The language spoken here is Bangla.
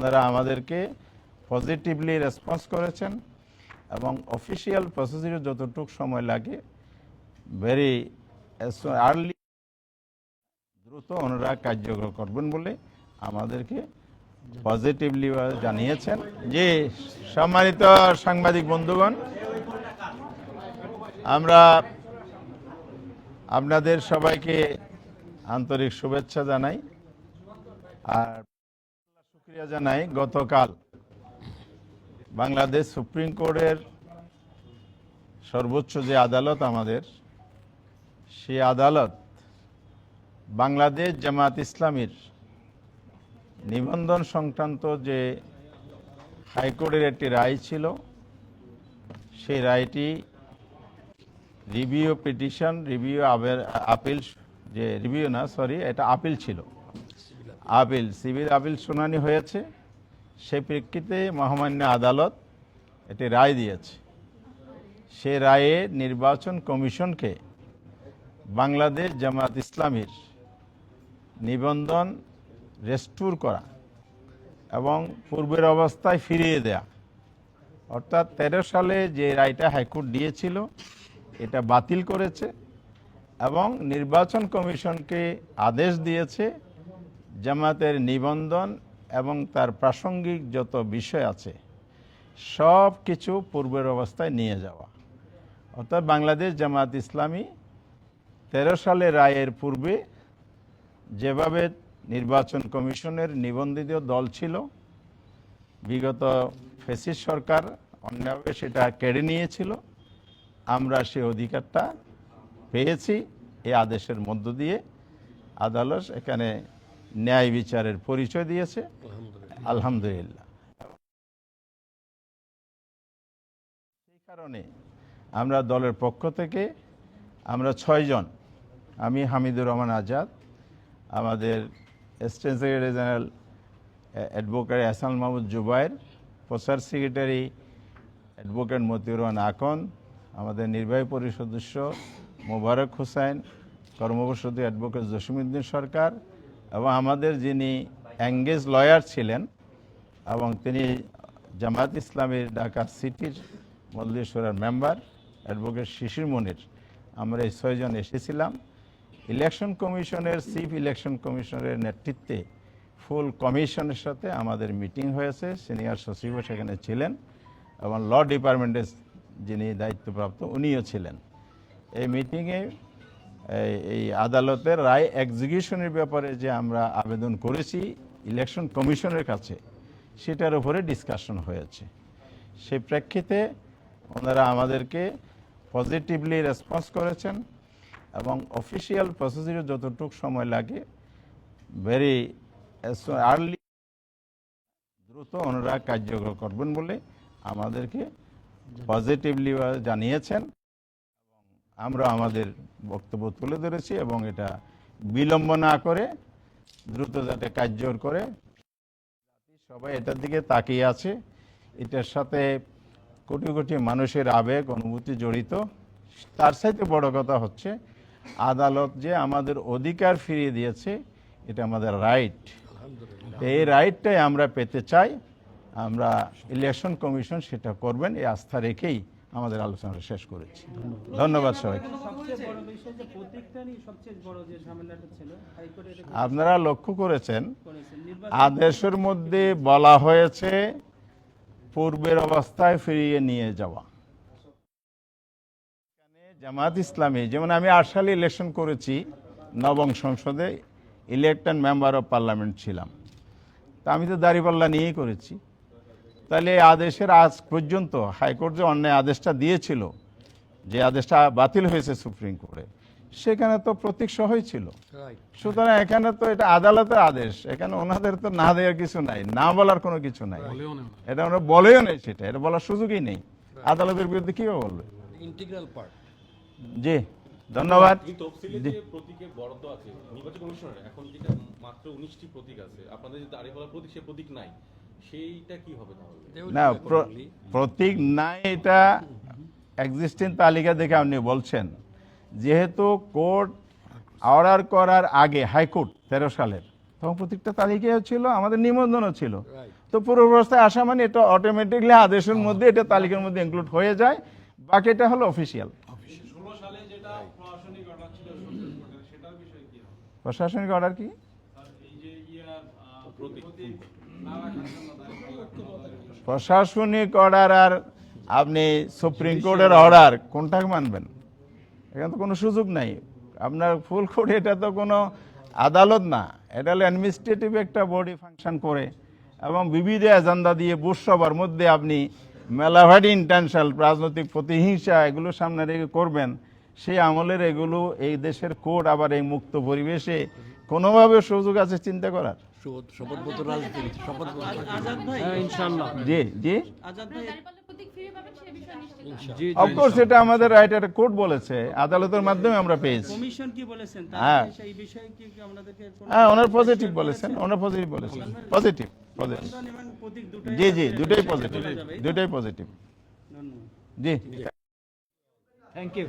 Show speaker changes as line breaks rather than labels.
ওনারা আমাদেরকে পজিটিভলি রেসপন্স করেছেন এবং অফিসিয়াল প্রসিডিউর যতটুকু সময় লাগে ভেরি আর্লি দ্রুত ওনারা কার্যকর করবেন বলে আমাদেরকে পজিটিভলি জানিয়েছেন। যে সম্মানিত সাংবাদিক বন্ধুগণ, আমরা আপনাদের সবাইকে আন্তরিক শুভেচ্ছা জানাই আর শুকরিয়া জানাই। গতকাল বাংলাদেশ সুপ্রিম কোর্টের সর্বোচ্চ যে আদালত আমাদের, সেই আদালত বাংলাদেশ জামাত ইসলামীর নিবন্ধন সংক্রান্ত যে হাইকোর্টের একটি রায় ছিল, সেই রায়টি রিভিউ পিটিশন, রিভিউ আপিল, যে রিভিউ না সরি এটা আপিল ছিল, আপিল সিভিল আপিল শুনানি হয়েছে। সেই প্রেক্ষিতে মহামান্য আদালত একটি রায় দিয়েছে। সে রায়ে নির্বাচন কমিশনকে বাংলাদেশ জামাত ইসলামীর নিবন্ধন রেস্টোর করা এবং পূর্বের অবস্থায় ফিরিয়ে দেয়া, অর্থাৎ 13 সালে যে রায়টা হাইকোর্ট দিয়েছিল এটা বাতিল করেছে এবং নির্বাচন কমিশনকে আদেশ দিয়েছে জামাতের নিবন্ধন এবং তার প্রাসঙ্গিক যত বিষয় আছে সব কিছু পূর্বের অবস্থায় নিয়ে যাওয়া। অর্থাৎ বাংলাদেশ জামাত ইসলামী 13 সালে রায়ের পূর্বে যেভাবে নির্বাচন কমিশনের নিবন্ধিত দল ছিল, বিগত ফ্যাসিস্ট সরকার অন্যভাবে সেটা কেড়ে নিয়েছিল, আমরা সে অধিকারটা পেয়েছি এই আদেশের মধ্য দিয়ে। আদালত এখানে ন্যায় বিচারের পরিচয় দিয়েছে, আলহামদুলিল্লাহ। সেই কারণে আমরা দলের পক্ষ থেকে আমরা 6 জন, আমি হামিদুর রহমান আজাদ, আমাদের assistant secretary general advocate Hasan Mahmud Jubayer, প্রচার সেক্রেটারি অ্যাডভোকেট মতিউর রহমান আকন, আমাদের নির্বাহী পরিষদ সদস্য মোবারক হোসেন, কর্মপরিষদ অ্যাডভোকেট জসিমউদ্দিন সরকার এবং আমাদের যিনি এঙ্গেজ লয়ার ছিলেন এবং তিনি জামাত ইসলামীর ঢাকা সিটির মজলিস শুরার মেম্বার অ্যাডভোকেট শিশির মনির, আমরা এই 6 জন এসেছিলাম। ইলেকশন কমিশনের চিফ ইলেকশন কমিশনারের নেতৃত্বে ফুল কমিশনের সাথে আমাদের মিটিং হয়েছে, সিনিয়র সচিবও সেখানে ছিলেন এবং ল ডিপার্টমেন্টের যিনি দায়িত্বপ্রাপ্ত উনিও ছিলেন। এই মিটিংয়ে এই আদালতের রায় এক্সিকিউশনের ব্যাপারে যে আমরা আবেদন করেছি ইলেকশন কমিশনের কাছে, সেটার উপরে ডিসকাশন হয়েছে। সেই প্রেক্ষিতে ওনারা আমাদেরকে পজিটিভলি রেসপন্স করেছেন এবং অফিসিয়াল প্রসিডিউর যতটুকু সময় লাগে ভেরি আর্লি দ্রুত ওনারা কার্যকর করবেন বলে আমাদেরকে পজিটিভলি জানিয়েছেন। আমরা আমাদের বক্তব্য তুলে ধরেছি এবং এটা বিলম্ব না করে দ্রুত যাতে কার্যকর করে, সবাই এটার দিকে তাকিয়ে আছে। এটার সাথে কোটি কোটি মানুষের আবেগ অনুভূতি জড়িত। তার চাইতে বড় কথা হচ্ছে আদালত যে আমাদের অধিকার ফিরিয়ে দিয়েছে, এটা আমাদের রাইট। এই রাইটটাই আমরা পেতে চাই। আমরা ইলেকশন কমিশন সেটা করবেন এই আস্থা রেখেই আমাদের আলোচনা শেষ করেছি। ধন্যবাদ সবাইকে। আপনারা লক্ষ্য করেছেন আদেশের মধ্যে বলা হয়েছে পূর্বের অবস্থায় ফিরিয়ে নিয়ে যাওয়া। জামাত ইসলামী, যেমন আমি 8 সালে ইলেকশন করেছি, নবম সংসদে ইলেক্টেড মেম্বার অফ পার্লামেন্ট ছিলাম, তা আমি তো দাঁড়িপাল্লা নিয়েই করেছি। তাহলে আদেশের আজ পর্যন্ত হাইকোর্ট যে অন্যায় আদেশটা দিয়েছিল, যে আদেশটা বাতিল হয়েছে সুপ্রিম কোর্টে, সেখানে তো প্রতীক সহই ছিল। সুতরাং এখানে তো এটা আদালতের আদেশ, এখানে ওনাদের তো না দেওয়ার কিছু নাই, না বলার কোনো কিছু নাই। এটা ওরা বলেও নেই, সেটা এটা বলার সুযোগই নেই। আদালতের বিরুদ্ধে কিভাবে বলবে? Integral part. জি, ধন্যবাদ।
প্রতীকের বরাদ্দ আছে নির্বাচন কমিশনের, এখন যেটা মাত্র 19টি প্রতীক আছে, আপনাদের যে দাঁড়িপাল্লা প্রতীক, সে প্রতীক নাই, সেইটা কি হবে তাহলে?
না, প্রতীক নাই, এটা এক্সিস্টিং তালিকা দেখে আপনি বলছেন। যেহেতু কোর্ট অর্ডার করার আগে হাইকোর্ট 13 সালের, তখন প্রত্যেকটা তালিকাও ছিল, আমাদের নিবন্ধনও ছিল। তো পূর্বাবস্থায় আসা মানে এটা অটোমেটিকলি আদেশের মধ্যে এটা তালিকার মধ্যে ইনক্লুড হয়ে যায়, বাকিটা হলো অফিসিয়াল।
16 সালে যেটা প্রশাসনিক অর্ডার ছিল সুপ্রিম কোর্টের, সেটার বিষয়ে কি হবে?
প্রশাসনিক অর্ডার কি?
আর এই যে
প্রতীক।
না রাখার জন্য দাঁড়িপাল্লা
প্রশাসনিক অর্ডার আর আপনি সুপ্রিম কোর্টের অর্ডার কোনটা মানবেন? এখানে তো কোনো সুযোগ নাই। আপনার ফুল কোর্ট এটা তো কোনো আদালত না, এটা হলো অ্যাডমিনিস্ট্রেটিভ একটা বডি ফাংশন করে, এবং বিবিধ এজেন্ডা দিয়ে বুশ সবার মধ্যে আপনি মেলাভাইড ইন্টেনশন, রাজনৈতিক প্রতিহিংসা এগুলো সামনে রেখে করবেন। সেই আমলের এগুলো এই দেশের কোর্ট আবার এই মুক্ত পরিবেশে কোনোভাবে সুযোগ আছে চিন্তা করার?
শপথপত্র রাজনীতি শপথপত্র
আজাদ ভাই,
জি জি,
আজাদ ভাই,
দাঁড়িপাল্লা প্রতীক ফিরে পাবেন সে বিষয়ে নিশ্চিত
জি,
অফকোর্স এটা আমাদের রাইট, একটা কোর্ট বলেছে, আদালতের মাধ্যমে আমরা পেয়েছি।
কমিশন কি বলেছেন
হ্যাঁ।
তার এই বিষয়ে কি কি আমাদেরকে কোনো
হ্যাঁ, ওনার পজিটিভ বলেছেন, ওনার পজিটিভ বলেছেন, পজিটিভ পজিটিভ।
বন্ধন এবং প্রতীক দুটোই
জি জি,
আছে,
দুটোই
সেটা
পজিটিভ,
বলা যাবে।
দুটোই পজিটিভ।
ধন্যবাদ।
জি।
Thank you.